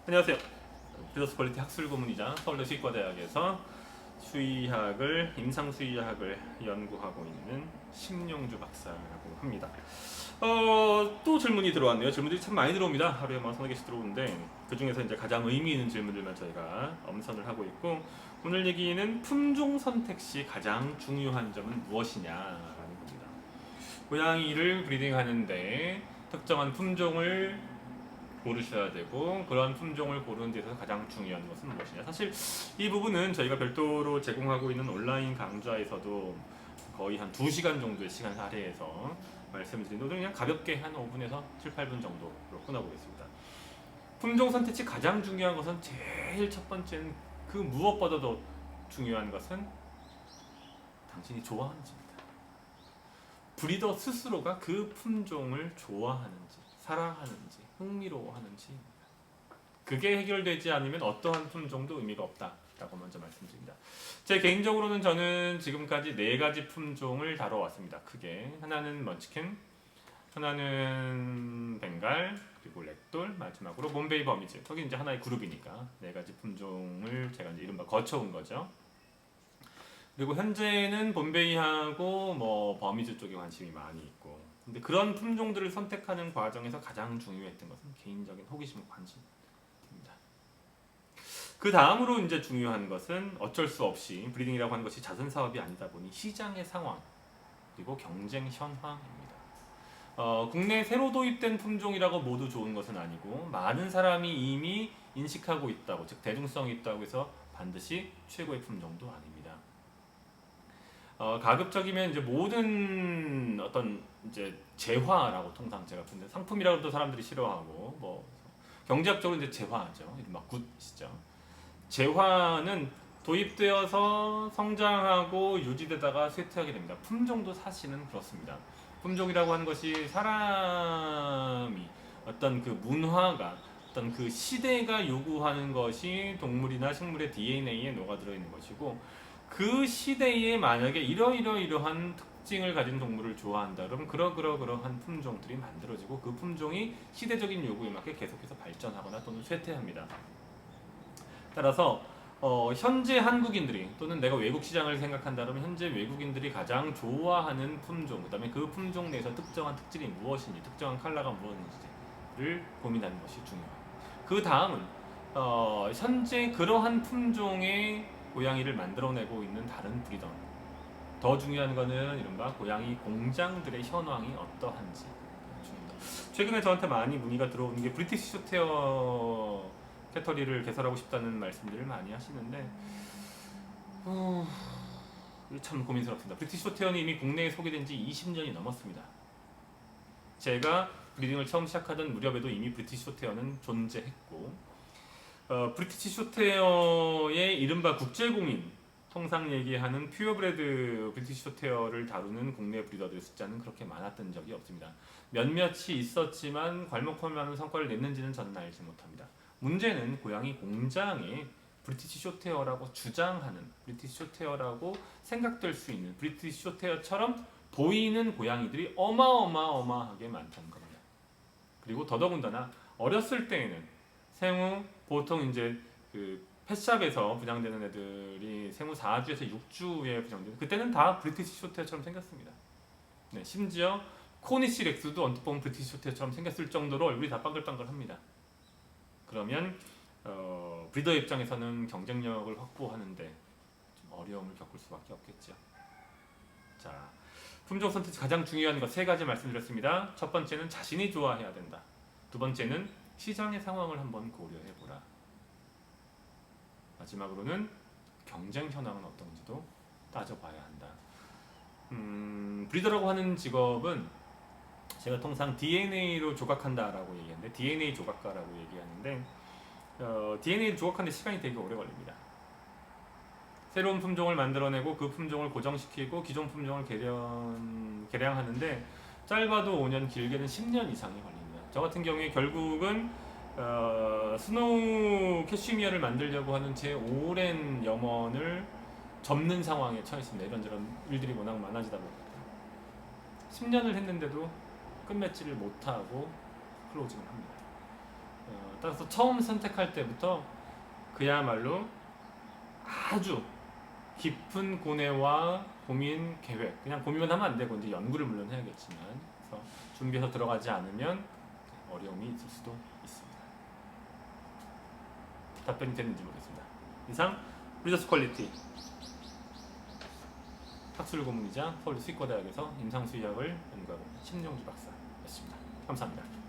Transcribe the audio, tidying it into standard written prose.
안녕하세요. 비더스 퀄리티 학술 고문이자 서울대 수의과대학에서 임상수의학을 연구하고 있는 심용주 박사라고 합니다. 또 질문이 들어왔네요. 질문들이 참 많이 들어옵니다. 하루에 막 서너 개씩 들어오는데 그 중에서 이제 가장 의미 있는 질문들만 저희가 엄선을 하고 있고, 오늘 얘기는 품종 선택 시 가장 중요한 점은 무엇이냐라는 겁니다. 고양이를 브리딩하는데 특정한 품종을 고르셔야 되고, 그런 품종을 고르는 데 있어서 가장 중요한 것은 무엇이냐. 사실 이 부분은 저희가 별도로 제공하고 있는 온라인 강좌에서도 거의 한 2시간 정도의 시간 할애해서 말씀을 드린 노동, 그냥 가볍게 한 5분에서 7, 8분 정도로 끊어보겠습니다. 품종 선택 시 가장 중요한 것은, 제일 첫 번째는 그 무엇보다도 중요한 것은 당신이 좋아하는지입니다. 브리더 스스로가 그 품종을 좋아하는지, 사랑하는지, 흥미로워하는지, 그게 해결되지 않으면 어떠한 품종도 의미가 없다라고 먼저 말씀드립니다. 제 개인적으로는 저는 지금까지 4가지 품종을 다뤄왔습니다. 크게 하나는 먼치킨, 하나는 벵갈, 그리고 렉돌, 마지막으로 몬베이 버미즈. 거기 이제 하나의 그룹이니까 4가지 품종을 제가 이제 이른바 거쳐온 거죠. 그리고 현재는 봄베이하고 뭐 버미즈 쪽에 관심이 많이 있고, 근데 그런 품종들을 선택하는 과정에서 가장 중요했던 것은 개인적인 호기심과 관심입니다. 그 다음으로 이제 중요한 것은 어쩔 수 없이 브리딩이라고 하는 것이 자선 사업이 아니다 보니 시장의 상황, 그리고 경쟁 현황입니다. 국내에 새로 도입된 품종이라고 모두 좋은 것은 아니고, 많은 사람이 이미 인식하고 있다고, 즉 대중성이 있다고 해서 반드시 최고의 품종도 아닙니다. 가급적이면 이제 모든 어떤 이제 재화라고 통상 제가 부르는, 상품이라고도 사람들이 싫어하고, 뭐 경제학적으로 이제 재화죠. 막 굿이죠. 재화는 도입되어서 성장하고 유지되다가 쇠퇴하게 됩니다. 품종도 사실은 그렇습니다. 품종이라고 하는 것이 사람이 어떤 그 문화가, 어떤 그 시대가 요구하는 것이 동물이나 식물의 DNA에 녹아들어 있는 것이고, 그 시대에 만약에 이러이러이러한 특징을 가진 동물을 좋아한다 그러면 그러한 품종들이 만들어지고, 그 품종이 시대적인 요구에 맞게 계속해서 발전하거나 또는 쇠퇴합니다. 따라서 현재 한국인들이, 또는 내가 외국 시장을 생각한다면 현재 외국인들이 가장 좋아하는 품종, 그 다음에 그 품종 내에서 특정한 특징이 무엇인지, 특정한 컬러가 무엇인지를 고민하는 것이 중요합니다. 그 다음은 현재 그러한 품종의 고양이를 만들어내고 있는 다른 브리더, 더 중요한 거는 이른바 고양이 공장들의 현황이 어떠한지 중요합니다. 최근에 저한테 많이 문의가 들어오는 게 브리티시 쇼테어 캐터리를 개설하고 싶다는 말씀들을 많이 하시는데, 참 고민스럽습니다. 브리티시 쇼테어는 이미 국내에 소개된 지 20년이 넘었습니다. 제가 브리딩을 처음 시작하던 무렵에도 이미 브리티시 쇼테어는 존재했고, 브리티시 쇼테어의 이른바 국제공인, 통상 얘기하는 퓨어브레드 브리티시 쇼테어를 다루는 국내 브리더들의 숫자는 그렇게 많았던 적이 없습니다. 몇몇이 있었지만 괄목할 만한 성과를 냈는지는 저는 알지 못합니다. 문제는 고양이 공장에 브리티시 쇼테어라고 주장하는, 브리티시 쇼테어라고 생각될 수 있는, 브리티시 쇼테어처럼 보이는 고양이들이 어마어마하게 많다는 겁니다. 그리고 더더군다나 어렸을 때에는 생후, 보통 이제 그 펫샵에서 분양되는 애들이 생후 4주에서 6주에 분양되는, 그때는 다 브리티시 쇼테어처럼 생겼습니다. 네, 심지어 코니시 렉스도 언뜻 보면 브리티시 쇼테어처럼 생겼을 정도로 얼굴이 다 빵글빵글합니다. 그러면 브리더 입장에서는 경쟁력을 확보하는데 좀 어려움을 겪을 수밖에 없겠죠. 자, 품종 선택 가장 중요한 것 3가지 말씀드렸습니다. 첫 번째는 자신이 좋아해야 된다. 두 번째는 시장의 상황을 한번 고려해보라. 마지막으로는 경쟁 현황은 어떤지도 따져봐야 한다. 브리더라고 하는 직업은 제가 통상 DNA로 조각한다라고 얘기하는데, DNA 조각가라고 얘기하는데, DNA를 조각하는데 시간이 되게 오래 걸립니다. 새로운 품종을 만들어내고 그 품종을 고정시키고 기존 품종을 개량하는데 짧아도 5년, 길게는 10년 이상이 걸립니다. 저 같은 경우에 결국은 스노우 캐시미어를 만들려고 하는 제 오랜 염원을 접는 상황에 처했습니다. 이런저런 일들이 워낙 많아지다 보니까 10년을 했는데도 끝맺지를 못하고 클로징을 합니다. 따라서 처음 선택할 때부터 그야말로 아주 깊은 고뇌와 고민, 계획, 그냥 고민만 하면 안 되고 이제 연구를 물론 해야겠지만, 그래서 준비해서 들어가지 않으면 어려움이 있을 수도 있습니다. 답변이 됐는지 모르겠습니다. 이상 리서치 퀄리티 학술 고문이자 서울 수의과대학에서 임상수의학을 연구하고 신영주 박사였습니다. 감사합니다.